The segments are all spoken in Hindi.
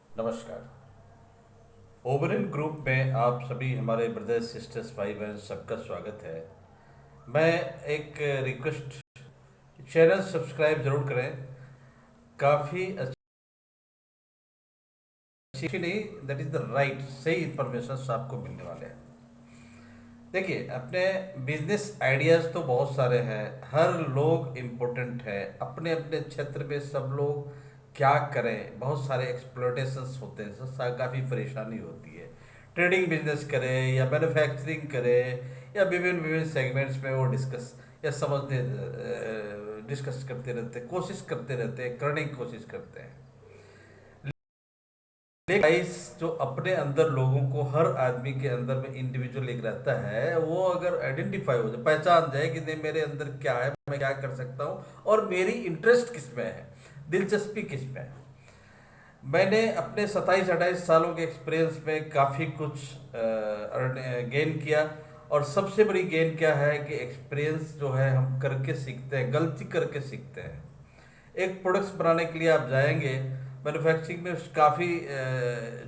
नमस्कार। ओबरन ग्रुप में आप सभी हमारे ब्रदर्स सिस्टर्स भाई बहन सबका स्वागत है। मैं एक रिक्वेस्ट, चैनल सब्सक्राइब जरूर करें। काफ़ी अच्छी नहीं, दैट इज़ द राइट, सही इंफॉर्मेशन आपको मिलने वाले हैं। देखिए, अपने बिजनेस आइडियाज़ तो बहुत सारे हैं, हर लोग इम्पोर्टेंट है अपने अपने क्षेत्र में। सब लोग क्या करें, बहुत सारे एक्सप्लोटेशंस होते हैं, काफ़ी परेशानी होती है। ट्रेडिंग बिजनेस करें या मैन्युफैक्चरिंग करें या विभिन्न विभिन्न सेगमेंट्स में वो डिस्कस या समझने डिस्कस करते रहते हैं, कोशिश करते रहते हैं, करने की कोशिश करते हैं। गाइस, जो अपने अंदर लोगों को, हर आदमी के अंदर में इंडिविजुअल एक रहता है, वो अगर आइडेंटिफाई हो जाए, पहचान जाए कि नहीं मेरे अंदर क्या है, मैं क्या कर सकता हूँ और मेरी इंटरेस्ट किस में है, दिलचस्पी किस में है। मैंने अपने 27-28 सालों के एक्सपीरियंस में काफ़ी कुछ गेन किया। और सबसे बड़ी गेन क्या है कि एक्सपीरियंस जो है हम करके सीखते हैं, गलती करके सीखते हैं। एक प्रोडक्ट्स बनाने के लिए आप जाएंगे, मैन्युफैक्चरिंग में काफ़ी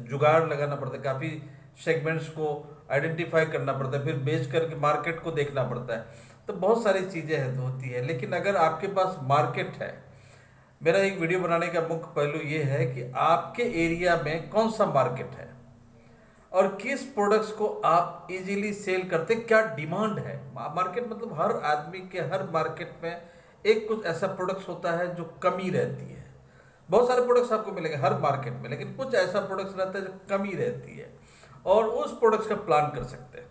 जुगाड़ लगाना पड़ता है, काफ़ी सेगमेंट्स को आइडेंटिफाई करना पड़ता है, फिर बेच करके मार्केट को देखना पड़ता है। तो बहुत सारी चीज़ें होती है, लेकिन अगर आपके पास मार्केट है, मेरा एक वीडियो बनाने का मुख्य पहलू ये है कि आपके एरिया में कौन सा मार्केट है और किस प्रोडक्ट्स को आप इजीली सेल करते, क्या डिमांड है। मार्केट मतलब हर आदमी के, हर मार्केट में एक कुछ ऐसा प्रोडक्ट्स होता है जो कमी रहती है। बहुत सारे प्रोडक्ट्स आपको मिलेंगे हर मार्केट में, लेकिन कुछ ऐसा प्रोडक्ट्स रहता है जो कमी रहती है और उस प्रोडक्ट्स का प्लान कर सकते हैं।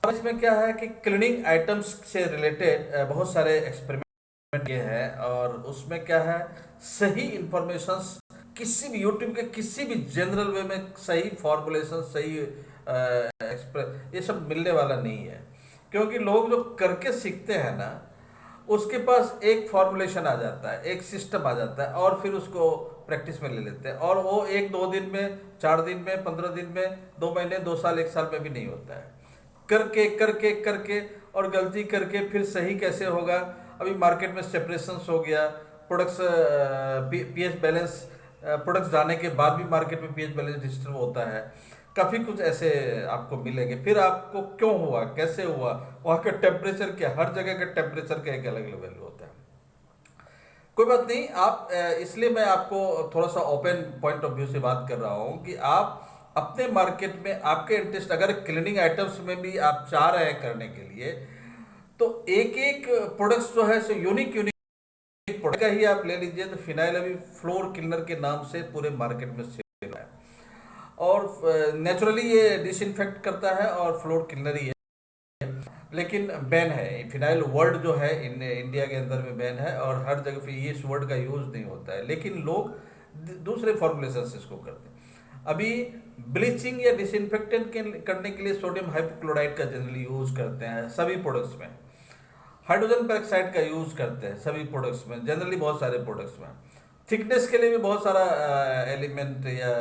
और इसमें क्या है कि क्लीनिंग आइटम्स से रिलेटेड बहुत सारे एक्सपेरिमेंट किए हैं और उसमें क्या है, सही इंफॉर्मेशंस किसी भी यूट्यूब के किसी भी जनरल वे में सही फॉर्मुलेशन, सही एक्सप्रेस, ये सब मिलने वाला नहीं है। क्योंकि लोग जो करके सीखते हैं ना, उसके पास एक फॉर्मुलेशन आ जाता है, एक सिस्टम आ जाता है और फिर उसको प्रैक्टिस में ले लेते हैं, और वो 1-2 दिन में, 4 दिन में, 15 दिन में, 2 महीने, 2 साल, 1 साल में भी नहीं होता है। करके करके करके और गलती करके फिर सही कैसे होगा। अभी मार्केट में सेपरेशंस हो गया, प्रोडक्ट्स पीएच बैलेंस, प्रोडक्ट्स जाने के बाद भी मार्केट में पीएच बैलेंस डिस्टर्ब होता है। काफ़ी कुछ ऐसे आपको मिलेंगे। फिर आपको क्यों हुआ, कैसे हुआ, वहाँ का टेम्परेचर क्या, हर जगह का टेम्परेचर का एक अलग वैल्यू होता है। कोई बात नहीं, आप इसलिए मैं आपको थोड़ा सा ओपन पॉइंट ऑफ व्यू से बात कर रहा हूँ कि आप अपने मार्केट में आपके इंटरेस्ट, अगर क्लीनिंग आइटम्स में भी आप चाह रहे हैं करने के लिए, तो एक एक प्रोडक्ट्स जो है सो यूनिक यूनिक प्रोडक्ट का ही आप ले लीजिए। तो फिनाइल अभी फ्लोर क्लीनर के नाम से पूरे मार्केट में सेल है और नेचुरली ये डिसइंफेक्ट करता है और फ्लोर क्लीनर ही है, लेकिन बैन है। फिनाइल वर्ड जो है इंडिया के अंदर में बैन है और हर जगह पे ये इस वर्ड का यूज नहीं होता है, लेकिन लोग दूसरे फॉर्मुलेशन से इसको करते हैं। अभी ब्लीचिंग या डिसइंफेक्टेंट करने के लिए सोडियम हाइपोक्लोराइड का जनरली यूज करते हैं सभी प्रोडक्ट्स में। हाइड्रोजन पेरोक्साइड का यूज करते हैं सभी प्रोडक्ट्स में, जनरली बहुत सारे प्रोडक्ट्स में। थिकनेस के लिए भी बहुत सारा एलिमेंट या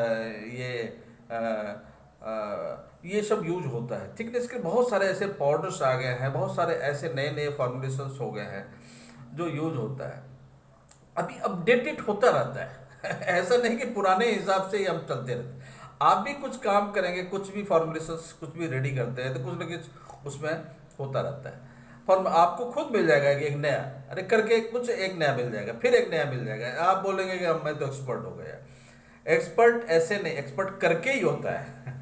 ये ये सब यूज होता है। थिकनेस के बहुत सारे ऐसे पाउडर्स आ गए हैं, बहुत सारे ऐसे नए नए फॉर्मुलेशंस हो गए हैं जो यूज होता है। अभी अपडेटेड होता रहता है ऐसा नहीं कि पुराने हिसाब से ही हम चलते रहते हैं। आप भी कुछ काम करेंगे, कुछ भी फॉर्मुलेशंस कुछ भी रेडी करते हैं, तो कुछ ना कुछ उसमें होता रहता है। फॉर्म आपको खुद मिल जाएगा कि एक नया, अरे करके कुछ एक नया मिल जाएगा, फिर एक नया मिल जाएगा, आप बोलेंगे कि अब मैं तो एक्सपर्ट हो गया। एक्सपर्ट ऐसे नहीं, एक्सपर्ट करके ही होता है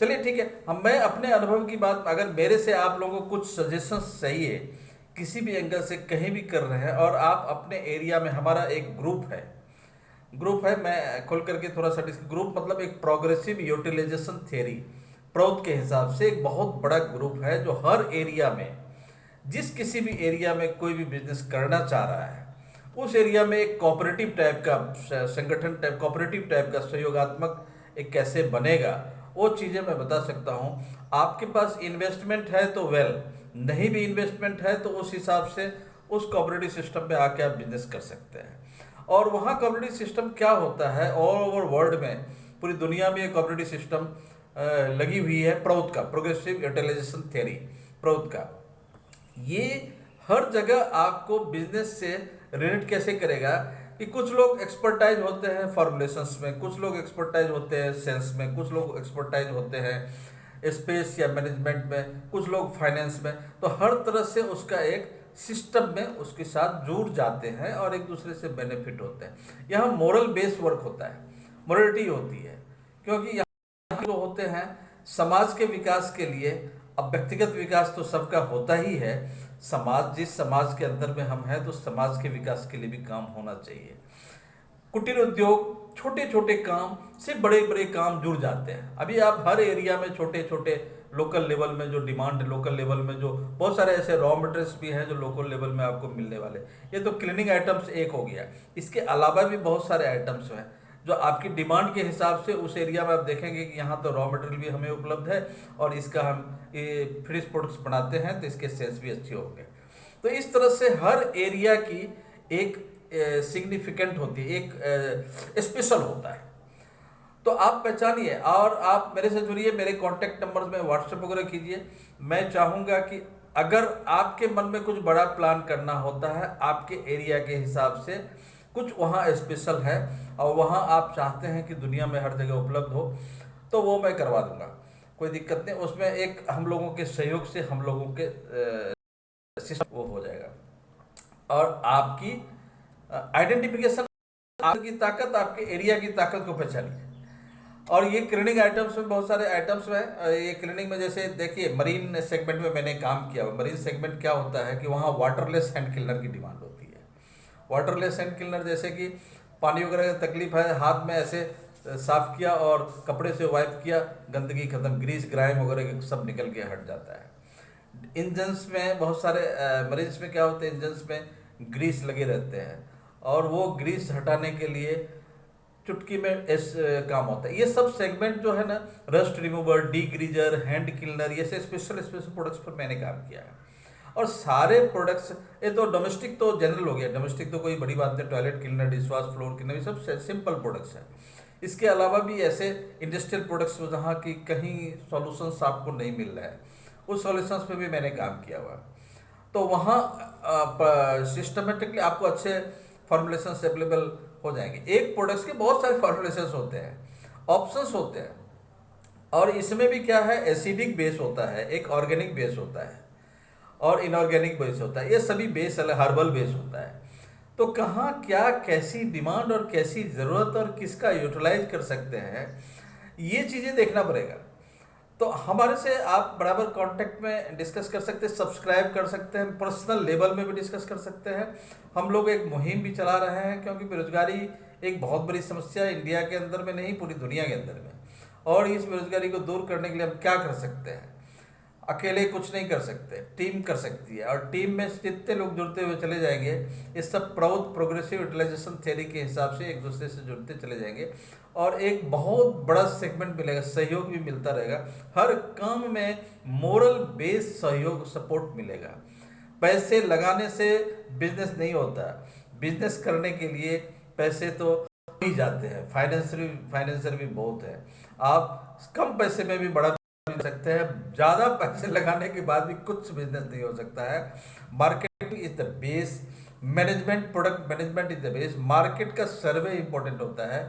चलिए ठीक है, हम मैं अपने अनुभव की बात, अगर मेरे से आप लोगों को कुछ सजेशंस चाहिए किसी भी एंगल से, कहीं भी कर रहे हैं और आप अपने एरिया में, हमारा एक ग्रुप है, मैं खोल करके थोड़ा सा ग्रुप मतलब एक प्रोग्रेसिव यूटिलाइजेशन थ्योरी, प्रोत के हिसाब से एक बहुत बड़ा ग्रुप है जो हर एरिया में, जिस किसी भी एरिया में कोई भी बिजनेस करना चाह रहा है, उस एरिया में एक कोऑपरेटिव टाइप का संगठन टाइप, कोऑपरेटिव टाइप का सहयोगात्मक एक कैसे बनेगा, वो चीज़ें मैं बता सकता हूँ। आपके पास इन्वेस्टमेंट है तो वेल, नहीं भी इन्वेस्टमेंट है तो उस हिसाब से उस कोऑपरेटिव सिस्टम में आके आप बिजनेस कर सकते हैं। और वहाँ कोऑपरेटिव सिस्टम क्या होता है, ऑल ओवर वर्ल्ड में, पूरी दुनिया में एक कोऑपरेटिव सिस्टम लगी हुई है, प्रोत का, प्रोग्रेसिव यूटिलाइजेशन थ्योरी, प्रोत का। ये हर जगह आपको बिजनेस से रिलेट कैसे करेगा कि कुछ लोग एक्सपर्टाइज होते हैं फॉर्मुलेशंस में, कुछ लोग एक्सपर्टाइज होते हैं सेल्स में, कुछ लोग एक्सपर्टाइज होते हैं स्पेस या मैनेजमेंट में, कुछ लोग फाइनेंस में। तो हर तरह से उसका एक सिस्टम में उसके साथ जुड़ जाते हैं और एक दूसरे से बेनिफिट होते हैं। यहाँ मोरल बेस्ड वर्क होता है, मोरलिटी होती है, क्योंकि यहाँ जो होते हैं समाज के विकास के लिए। अब व्यक्तिगत विकास तो सबका होता ही है, समाज जिस समाज के अंदर में हम हैं तो समाज के विकास के लिए भी काम होना चाहिए। कुटीर उद्योग, छोटे छोटे काम से बड़े बड़े काम जुड़ जाते हैं। अभी आप हर एरिया में छोटे छोटे लोकल लेवल में जो डिमांड, लोकल लेवल में जो बहुत सारे ऐसे रॉ मटेरियल्स भी हैं जो लोकल लेवल में आपको मिलने वाले। ये तो क्लीनिंग आइटम्स एक हो गया, इसके अलावा भी बहुत सारे आइटम्स हैं जो आपकी डिमांड के हिसाब से उस एरिया में आप देखेंगे कि यहाँ तो रॉ मटेरियल भी हमें उपलब्ध है और इसका हम ये फिनिश प्रोडक्ट्स बनाते हैं तो इसके सेल्स भी अच्छे होंगे। तो इस तरह से हर एरिया की एक सिग्निफिकेंट होती है, एक स्पेशल होता है। तो आप पहचानिए और आप मेरे से जुड़िए, मेरे कॉन्टैक्ट नंबर में व्हाट्सएप वगैरह कीजिए। मैं चाहूँगा कि अगर आपके मन में कुछ बड़ा प्लान करना होता है, आपके एरिया के हिसाब से कुछ वहाँ स्पेशल है और वहाँ आप चाहते हैं कि दुनिया में हर जगह उपलब्ध हो, तो वो मैं करवा दूंगा, कोई दिक्कत नहीं। उसमें एक हम लोगों के सहयोग से हम लोगों के सिस्टम वो हो जाएगा और आपकी आइडेंटिफिकेशन, आपकी ताकत, आपके एरिया की ताकत को पहचानिए। और ये क्लीनिंग आइटम्स में बहुत सारे आइटम्स हैं। ये क्लीनिंग में जैसे देखिए मरीन सेगमेंट में मैंने काम किया। मरीन सेगमेंट क्या होता है कि वहाँ वाटरलेस हैंड क्लीनर की डिमांड होती है। वाटरलेस हैंड क्लीनर जैसे कि पानी वगैरह की तकलीफ है, हाथ में ऐसे साफ किया और कपड़े से वाइप किया, गंदगी खत्म, ग्रीस ग्राइम वगैरह सब निकल के हट जाता है। इंजन्स में बहुत सारे मरीज में क्या होते हैं, इंजन्स में ग्रीस लगे रहते हैं और वो ग्रीस हटाने के लिए चुटकी में इस काम होता है। ये सब सेगमेंट जो है ना, rust remover, degreaser, hand cleaner, ये से स्पेशल स्पेशल प्रोडक्ट्स पर मैंने काम किया है। और सारे प्रोडक्ट्स, ये तो डोमेस्टिक तो जनरल हो गया, डोमेस्टिक तो कोई बड़ी बात नहीं, toilet cleaner, dishwash, floor cleaner, ये सब सिंपल प्रोडक्ट्स हैं। इसके अलावा भी ऐसे इंडस्ट्रियल प्रोडक्ट्स जहाँ की कहीं सॉल्यूशंस आपको नहीं मिल रहा है, उस सॉल्यूशंस पे भी मैंने काम किया हुआ। तो वहाँ सिस्टमेटिकली आपको अच्छे फॉर्मुलेशंस अवेलेबल हो जाएंगे। एक प्रोडक्ट्स के बहुत सारे फॉर्मुलेशंस होते हैं, ऑप्शंस होते हैं, और इसमें भी क्या है, एसिडिक बेस होता है, एक ऑर्गेनिक बेस होता है और इनऑर्गेनिक बेस होता है। ये सभी बेस हर्बल बेस होता है। तो कहाँ क्या कैसी डिमांड और कैसी ज़रूरत और किसका यूटिलाइज कर सकते हैं, ये चीज़ें देखना पड़ेगा। तो हमारे से आप बराबर कांटेक्ट में डिस्कस कर सकते हैं, सब्सक्राइब कर सकते हैं, पर्सनल लेवल में भी डिस्कस कर सकते हैं। हम लोग एक मुहिम भी चला रहे हैं, क्योंकि बेरोजगारी एक बहुत बड़ी समस्या है इंडिया के अंदर में नहीं, पूरी दुनिया के अंदर में। और इस बेरोजगारी को दूर करने के लिए हम क्या कर सकते हैं? अकेले कुछ नहीं कर सकते, टीम कर सकती है। और टीम में जितने लोग जुड़ते हुए चले जाएंगे, ये सब प्रोग्रेसिव यूटिलाइजेशन थ्योरी के हिसाब से एक दूसरे से जुड़ते चले जाएंगे और एक बहुत बड़ा सेगमेंट मिलेगा, सहयोग भी मिलता रहेगा। हर काम में मोरल बेस्ड सहयोग, सपोर्ट मिलेगा। पैसे लगाने से बिजनेस नहीं होता, बिजनेस करने के लिए पैसे तो ही जाते हैं, फाइनेंसर भी बहुत है। आप कम पैसे में भी बड़ा सकते हैं, ज्यादा पैसे लगाने के बाद भी कुछ बिजनेस नहीं हो सकता है। Marketing is the base, management, product management is the base. Market का सर्वे इंपॉर्टेंट होता है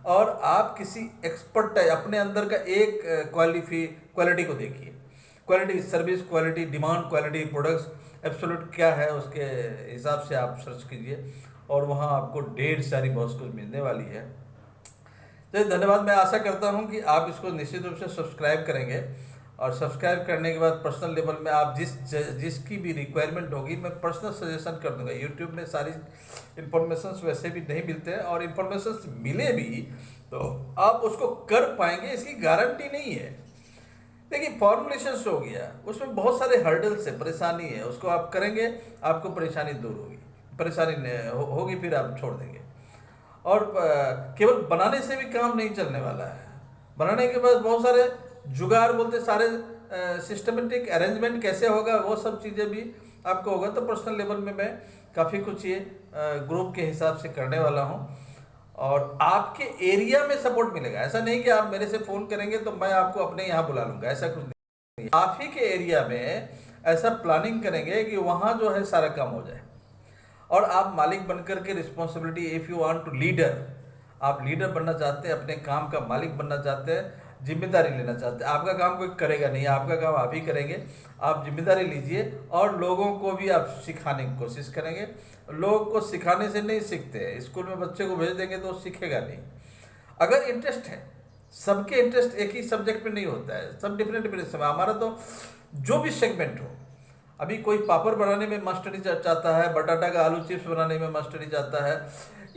और आप किसी एक्सपर्ट अपने अंदर का एक क्वालिटी को देखिए, quality, service quality, demand quality, products absolute क्या है, उसके हिसाब से आप सर्च कीजिए और वहाँ आपको ढेर सारी बहुत कुछ मिलने वाली है। तो धन्यवाद। मैं आशा करता हूं कि आप इसको निश्चित रूप से सब्सक्राइब करेंगे और सब्सक्राइब करने के बाद पर्सनल लेवल में आप जिसकी भी रिक्वायरमेंट होगी, मैं पर्सनल सजेशन कर दूंगा। यूट्यूब में सारी इन्फॉर्मेशन वैसे भी नहीं मिलते हैं, और इन्फॉर्मेशन मिले भी तो आप उसको कर पाएंगे इसकी गारंटी नहीं है। देखिए फॉर्मुलेशन हो गया, उसमें बहुत सारे हर्डल्स है, परेशानी है, उसको आप करेंगे आपको परेशानी दूर होगी, परेशानी होगी फिर आप छोड़ देंगे। और केवल बनाने से भी काम नहीं चलने वाला है, बनाने के बाद बहुत सारे जुगाड़ बोलते, सारे सिस्टमेटिक अरेंजमेंट कैसे होगा, वो सब चीज़ें भी आपको होगा। तो पर्सनल लेवल में मैं काफ़ी कुछ ये ग्रुप के हिसाब से करने वाला हूँ और आपके एरिया में सपोर्ट मिलेगा। ऐसा नहीं कि आप मेरे से फ़ोन करेंगे तो मैं आपको अपने यहाँ बुला लूँगा, ऐसा कुछ नहीं। आप ही के एरिया में ऐसा प्लानिंग करेंगे कि वहाँ जो है सारा काम हो जाए। और आप मालिक बनकर के responsibility, if you want to leader, आप लीडर बनना चाहते हैं, अपने काम का मालिक बनना चाहते हैं, जिम्मेदारी लेना चाहते हैं, आपका काम कोई करेगा नहीं, आपका काम आप ही करेंगे, आप जिम्मेदारी लीजिए और लोगों को भी आप सिखाने की कोशिश करेंगे। लोग को सिखाने से नहीं सीखते हैं, स्कूल में बच्चे को भेज देंगे तो वो सीखेगा नहीं। अगर इंटरेस्ट है, सबके इंटरेस्ट एक ही सब्जेक्ट में नहीं होता है, सब डिफरेंट डिफरेंट समय। हमारा तो जो भी सेगमेंट हो, अभी कोई पापड़ बनाने में मास्टरी चाहता है, बटाटा का आलू चिप्स बनाने में मास्टरी चाहता है,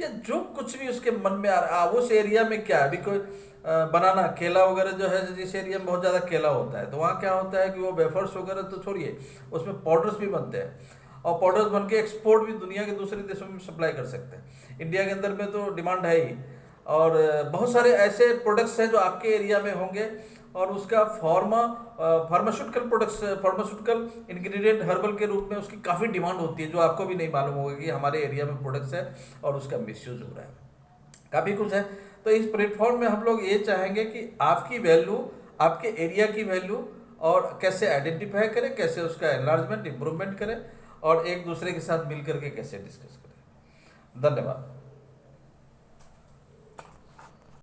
या जो कुछ भी उसके मन में आ रहा है, उस एरिया में क्या है, अभी कोई बनाना केला वगैरह जो है, जिस एरिया में बहुत ज़्यादा केला होता है तो वहाँ क्या होता है कि वो वेफर्स वगैरह तो छोड़िए, उसमें पाउडर्स भी बनते हैं और पाउडर्स बन के एक्सपोर्ट भी दुनिया के दूसरे देशों में सप्लाई कर सकते हैं। इंडिया के अंदर में तो डिमांड है ही, और बहुत सारे ऐसे प्रोडक्ट्स हैं जो आपके एरिया में होंगे और उसका pharmaceutical products, pharmaceutical ingredient herbal के रूप में उसकी काफ़ी डिमांड होती है, जो आपको भी नहीं मालूम होगा कि हमारे एरिया में प्रोडक्ट्स है और उसका मिसयूज हो रहा है, काफ़ी कुछ है। तो इस प्लेटफॉर्म में हम लोग ये चाहेंगे कि आपकी वैल्यू, आपके एरिया की वैल्यू और कैसे आइडेंटिफाई करें, कैसे उसका एनलार्जमेंट इम्प्रूवमेंट करें और एक दूसरे के साथ मिल करके कैसे डिस्कस करें। धन्यवाद।